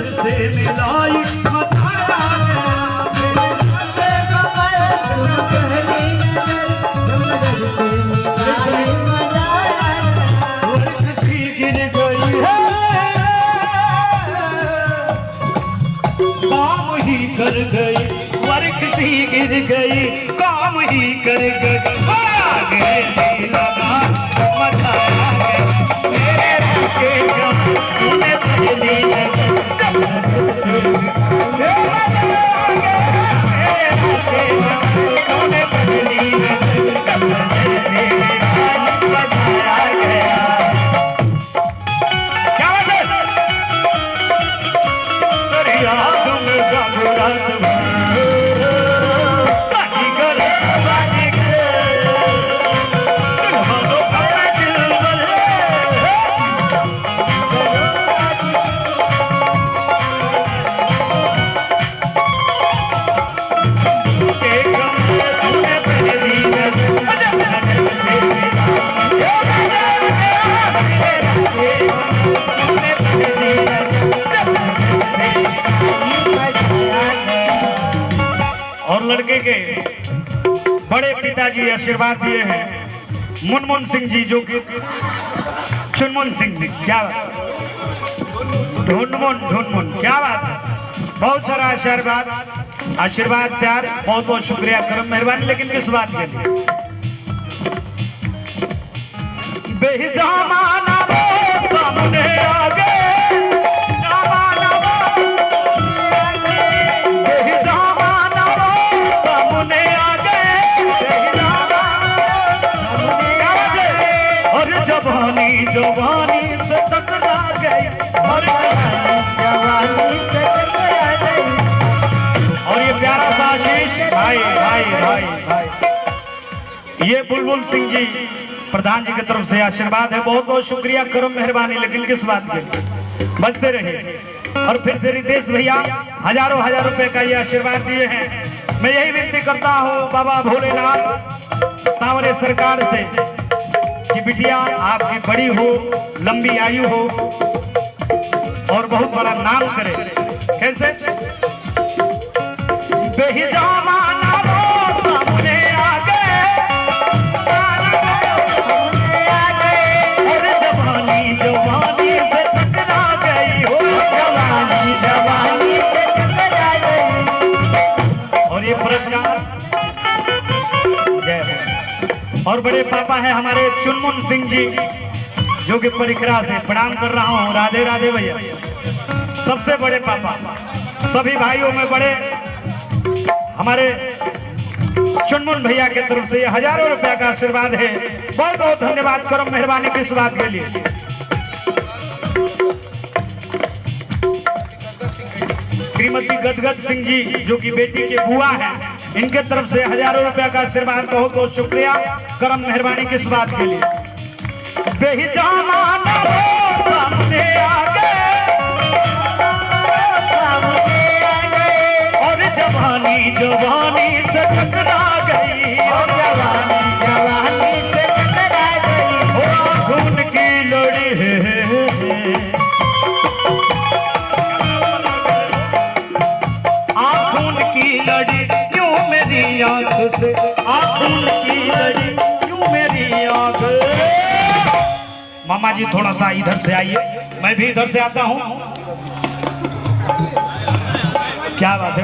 नजर से मिलाई कर गई वर्क सी गिर गई काम ही कर गई आगे से लगा मजा आ गया मेरे रखे जब तूने पहली और लड़के के बड़े पिताजी आशीर्वाद दिए हैं मुनमुन सिंह जी जो कि चुनमुन सिंह जी क्या बात ढूंढमुन क्या बात है बहुत सारा आशीर्वाद प्यार बहुत बहुत शुक्रिया करम मेहरबानी लेकिन किस बात के लिए बेहिजामाना सामने आ गए जवानी से टकरा गई और जवानी से टकरा गई और ये प्यारा सा आशीष भाई ये बुलबुल सिंह जी प्रधान जी की तरफ से आशीर्वाद है बहुत बहुत शुक्रिया करम मेहरबानी लेकिन किस बात के लिए बचते रहिए और फिर से रितेश भैया हजारों रुपए का ये आशीर्वाद दिए हैं मैं यही विनती करता हूँ बाबा भोलेनाथ सांवरे सरकार से कि बिटिया आपकी बड़ी हो लंबी आयु हो और बहुत बड़ा नाम करे कैसे बेहिजामाना सामने आ गए और जवानी से टकरा गई हो जवानी से टकरा गई और ये पुरस्कार जय हो और बड़े पापा हैं हमारे चुनमुन सिंह जी जो कि परिक्रमा से प्रणाम कर रहा हूँ राधे राधे भैया सबसे बड़े पापा सभी भाइयों में बड़े हमारे चुनमुन भैया के तरफ से हजारों रुपया का आशीर्वाद है बहुत बहुत धन्यवाद करम मेहरबानी की इस बात के लिए श्रीमती गदगद सिंह जी जो कि बेटी के बुआ हैं इनके तरफ से हजारों रुपया का आशीर्वाद बहुत बहुत शुक्रिया करम मेहरबानी की इस बात के लिए बेहिजामाना सामने आ गए और जवानी से टकरा गई और जवानी से टकरा गई और खून की लड़ी खून की लड़ी क्यों मेरी आंख से खून की लड़ी क्यों मेरी आंख मामा जी थोड़ा सा इधर से आइए मैं भी इधर से आता हूँ क्या बात है।